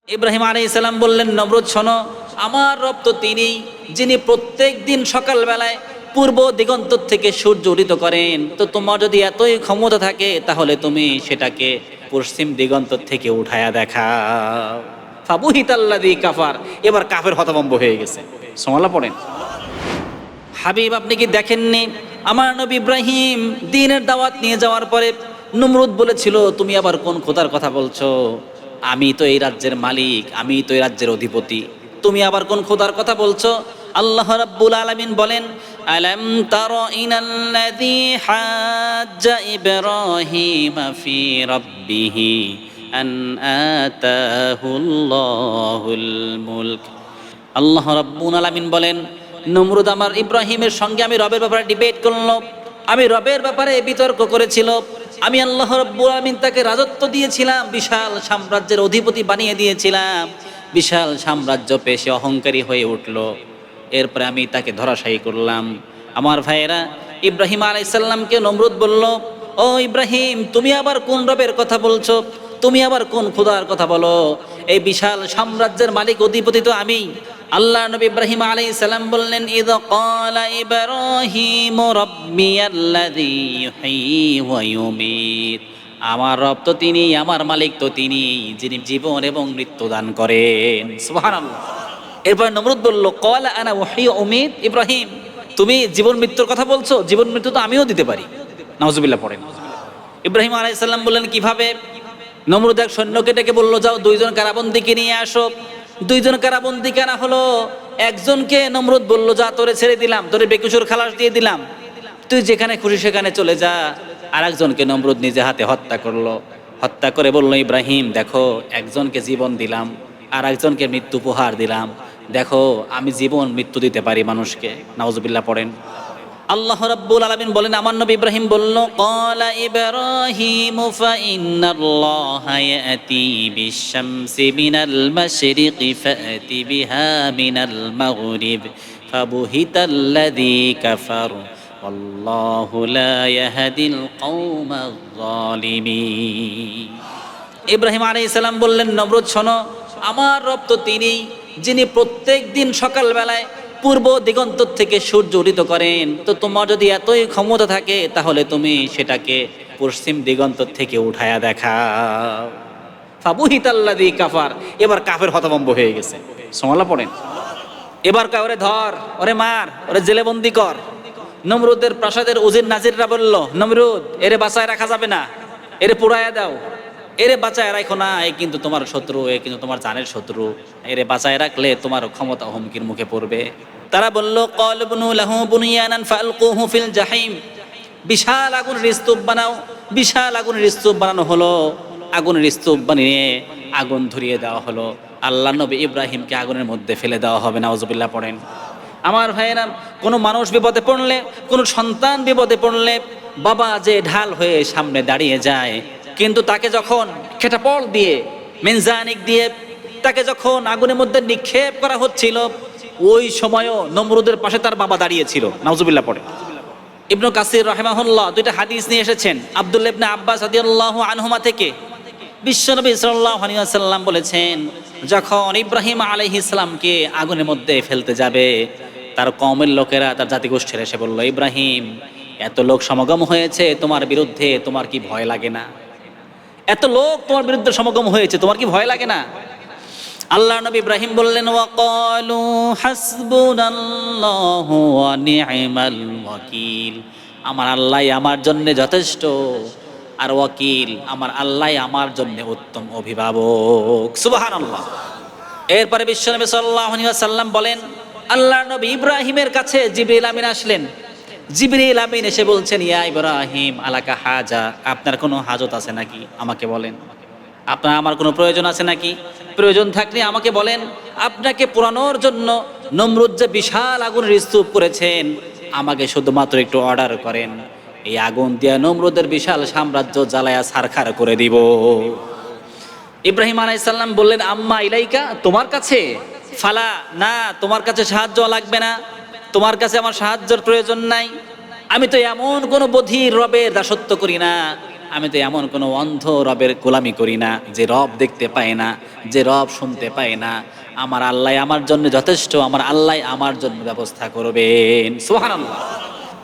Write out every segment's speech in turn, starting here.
ইব্রাহিম আলাইহিস সালাম বললেন, নমরুদ শোনো, আমার রব তো তিনি যিনি প্রত্যেক দিন সকালবেলায় পূর্ব দিগন্ত থেকে সূর্য উদিত করেন। তো তোমার যদি এতই ক্ষমতা থাকে তাহলে তুমি সেটাকে পশ্চিম দিগন্ত থেকে উঠায়া দেখাও। ফাবুহিতাল্লাযী কাফার, এবার কাফের হতভম্ব হয়ে গেছে। সুবহানাল্লাহ পড়েন। হাবিব আপনি কি দেখেননি আমার নবী ইব্রাহিম দ্বীনের দাওয়াত নিয়ে যাওয়ার পরে নমরুদ বলেছিল, তুমি আবার কোন খোদার কথা বলছো? আমি তো এই রাজ্যের মালিক, আমি তো এই রাজ্যের অধিপতি, তুমি আবার কোন খোদার কথা বলছো? আল্লাহ রাব্বুল আলামিন বলেন, আলাম তারা ইনাল্লাযী হাজ্জা ইব্রাহিম ফি রাব্বিহি আন আতাহুল্লাহুল মুলক। আল্লাহ রাব্বুল আলামিন বলেন, নমরুদ আমার ইব্রাহিমের সঙ্গে আমি রবের ব্যাপারে ডিবেট করলো, আমি রবের ব্যাপারে বিতর্ক করেছিল, আমি আল্লাহ রাব্বুল আলামিন তাকে রাজত্ব দিয়েছিলাম, বিশাল সাম্রাজ্যের অধিপতি বানিয়ে দিয়েছিলাম। বিশাল সাম্রাজ্য পেশে অহংকারী হয়ে উঠল, এরপরে আমি তাকে ধরাশায়ী করলাম। আমার ভাইয়েরা, ইব্রাহিম আলাইহিস সালামকে নমরুদ বলল, ও ইব্রাহিম, তুমি আবার কোন রবের কথা বলছো? তুমি আবার কোন খোদার কথা বলো? এই বিশাল সাম্রাজ্যের মালিক অধিপতি তো আমি। আল্লাহ নবী ইব্রাহিম আলাইহিস সালাম বললেন, ইয ক্বালা ইব্রাহিম রাব্বিয়াল্লাযী ইউহয়ী ওয়া ইউমীত। আমার রব তো তিনি, আমার মালিক তো তিনি, যিনি জীবন এবং মৃত্যু দান করেন। সুবহানাল্লাহ। এরপর নমরুদ বলল, ক্বালা আনা উহয়ী ওয়া উমীত। ইব্রাহিম, তুমি জীবন মৃত্যুর কথা বলছো? জীবন মৃত্যু তো আমিও দিতে পারি। নাউজুবিল্লাহ পড়েন। ইব্রাহিম আলাইহিস সালাম বললেন, কিভাবে? নমরুদ এক সৈন্যকে ডেকে বলল, যাও দুইজন কারাবন্দীকে নিয়ে আসো। দুইজন কারাবন্দীকে আনা হলো। একজনকে নমরুদ বলল, যা তোরে ছেড়ে দিলাম, তোরে বেকসুর খালাস দিয়ে দিলাম, তুই যেখানে খুশি সেখানে চলে যা। আর একজনকে নমরুদ নিজে হাতে হত্যা করলো। হত্যা করে বলল, ইব্রাহিম দেখো, একজনকে জীবন দিলাম আর একজনকে মৃত্যু উপহার দিলাম, দেখো আমি জীবন মৃত্যু দিতে পারি মানুষকে। নাউজুবিল্লাহ পড়েন। আল্লাহ রাব্বুল আলামিন বলেন, আমার নবী ইব্রাহিম বলল, ক্বালা ইব্রাহিম ফাইন্নাল্লাহা ইয়াতি বিশ-শামসি মিনাল মাশরিকি ফাতি বিহা মিনাল মাগরিব ফাবুহিতাল্লাযী কাফার ওয়াল্লাহু লা ইয়াহদিল কওমায যালিমিন। ইব্রাহিম আলাইহিস সালাম বললেন, নমরুদ শোনো, আমার রব তো তিনি যিনি প্রত্যেক দিন সকালবেলায় পূর্ব দিগন্ত থেকে সূর্য উদিত করেন। তো তোমার যদি এতই ক্ষমতা থাকে তাহলে তুমি সেটাকে পশ্চিম দিগন্ত থেকে উঠায়া দেখাও। ফাবুহিতাল্লাযী কাফার, এবার কাফের হতভম্ব হয়ে গেছে। সুবহানাল্লাহ পড়েন। এবার ওরে ধর, ওরে মার, ওরে জেলে বন্দি কর। নমরুদের প্রাসাদের উজির নাজিররা বলল, নমরুদ, এরে বাঁচায় রাখা যাবে না, এরে পুড়ায়া দাও, এরে বাঁচায় রাখো না, এ কিন্তু তোমার শত্রু, এ কিন্তু তোমার জানের শত্রু, এরে বাঁচায় রাখলে তোমার ক্ষমতা হুমকির মুখে পড়বে। তারা বলল, ক্বালবনু লাহু বুনিয়ানান ফালকুহু ফিল জাহিম। বিশাল আগুনের স্তূপ বানাও। বিশাল আগুনের স্তূপ বানানো হলো। আগুনের স্তূপ বানিয়ে আগুন ধরিয়ে দেওয়া হলো। আল্লাহ নবী ইব্রাহিমকে আগুনের মধ্যে ফেলে দেওয়া হবে। নাউজুবিল্লাহ পড়েন। আমার ভাইয়েরা, কোনো মানুষ বিপদে পড়লে, কোনো সন্তান বিপদে পড়লে বাবা যে ঢাল হয়ে সামনে দাঁড়িয়ে যায়, কিন্তু তাকে যখন খেটাপল দিয়ে, মেনজানিক দিয়ে তাকে যখন আগুনের মধ্যে নিক্ষেপ করা হচ্ছিল, ওই সময়ও নমরুদের পাশে তার বাবা দাঁড়িয়েছিল। নাউজুবিল্লাহ পড়ে। ইবনে কাসির রাহিমাহুল্লাহ দুইটা হাদিস নিয়ে এসেছেন আব্দুল্লাহ ইবনে আব্বাস রাদিয়াল্লাহু আনহুমা থেকে। বিশ্বনবী সাল্লাল্লাহু আলাইহি ওয়াসাল্লাম বলেছেন, যখন ইব্রাহিম আলাইহিস সালামকে আগুনের মধ্যে ফেলতে যাবে, তার কওমের লোকেরা, তার জাতিগোষ্ঠীরা এসে বলল, ইব্রাহিম, এত লোক সমাগম হয়েছে তোমার বিরুদ্ধে, তোমার কি ভয় লাগে না? এত লোক তোমার বিরুদ্ধে সমাগম হয়েছে, তোমার কি ভয় লাগে না? আল্লাহ নবী ইব্রাহিম বললেন, ওয়াকালু হাসবুনাল্লাহু ওয়া নি'মাল ওয়াকিল। আমার আল্লাহ আমার জন্য যথেষ্ট, আর ওয়াকিল, আমার আল্লাহ আমার জন্য উত্তম অভিভাবক। সুবহানাল্লাহ। এরপরে বিশ্বনবী সাল্লাল্লাহু আলাইহি ওয়াসাল্লাম বলেন, আল্লাহ নবী ইব্রাহিমের কাছে জিবরিল আমিন আসলেন। জিবরিল আমিন এসে বলছেন, ইয়া ইব্রাহিম আলাকা হাজা, আপনার কোনো হাজত আছে নাকি? আমাকে বলেন। আপনার আমার কোনো প্রয়োজন আছে নাকি? প্রয়োজন থাকলে আমাকে বলেন। আপনাকে পোড়ানোর জন্য নমরুদ যে বিশাল আগুনের স্তূপ করেছেন, আমাকে শুধুমাত্র একটু অর্ডার করেন, এই আগুন দিয়ে নমরুদের বিশাল সাম্রাজ্য জ্বালায়া ছারখার করে দিব। ইব্রাহিম আলাইহিস সালাম বললেন, আম্মা ইলাইকা, তোমার কাছে? ফালা, না, তোমার কাছে সাহায্য লাগবে না, তোমার কাছে আমার সাহায্যের প্রয়োজন নাই। আমি তো এমন কোনো বধির রবের দাসত্ব করি না, আমি তো এমন কোনো অন্ধ রবের গোলামি করি না যে রব দেখতে পায় না, যে রব শুনতে পায় না। আমার আল্লাহ আমার জন্য যথেষ্ট, আমার আল্লাহ আমার জন্য ব্যবস্থা করবেন। সুবহানাল্লাহ।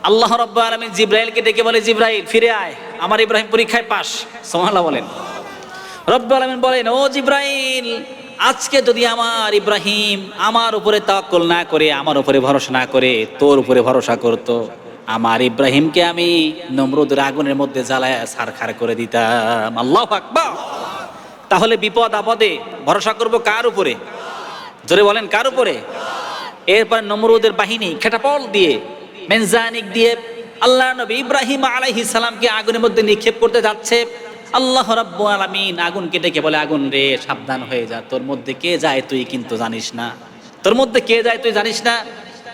আল্লাহ রাব্বুল আলামিন জিব্রাইলকে ডেকে বলে, জিব্রাইল ফিরে আয়, আমার ইব্রাহিম পরীক্ষায় পাস। সুবহানাল্লাহ বলেন। রব্বুল আলামিন বলেন, ও জিব্রাইল, আজকে যদি আমার ইব্রাহিম আমার উপরে তাওয়াক্কুল না করে, আমার উপরে ভরসা না করে তোর উপরে ভরসা করতো, আমার ইব্রাহিমকে আমি নমরুদের আগুনের মধ্যে জ্বালায় ছারখার করে দিতাম। আল্লাহু আকবার। তাহলে বিপদ আপদে ভরসা করব কার উপরে? জোরে বলেন, কার উপরে? এরপর নমরুদের বাহিনী খেটাপল দিয়ে, মেনজানিক দিয়ে আল্লাহ নবী ইব্রাহিম আলাইহিস সালামকে আগুনের মধ্যে নিক্ষেপ করতে যাচ্ছে। আল্লাহ রাব্বুল আলামিন আগুনকে ডেকে বলে, আগুন রে সাবধান হয়ে যা, তোর মধ্যে কে যায় তুই কিন্তু জানিস না, তোর মধ্যে কে যায় তুই জানিস না।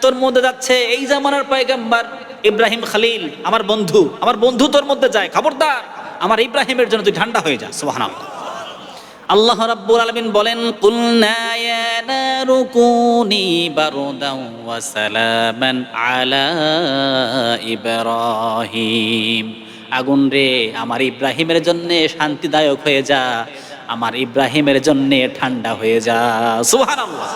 তোর মধ্যে যাচ্ছে এই জামানার পয়গম্বর ইব্রাহিম খলিল, আমার বন্ধু, আমার বন্ধু তোর মধ্যে যায়, খবরদার আমার ইব্রাহিমের জন্য তুই ঠান্ডা হয়ে যা। সুবহানাল্লাহ। আল্লাহ রাব্বুল আলামিন বলেন, কুলনা ইয়া নারু কুনি বারদান ওয়া সালামান আলা ইব্রাহিম। আগুন রে আমার ইব্রাহিমের জন্য শান্তিদায়ক হয়ে যা, আমার ইব্রাহিমের জন্য ঠান্ডা হয়ে যা। সুবহানাল্লাহ।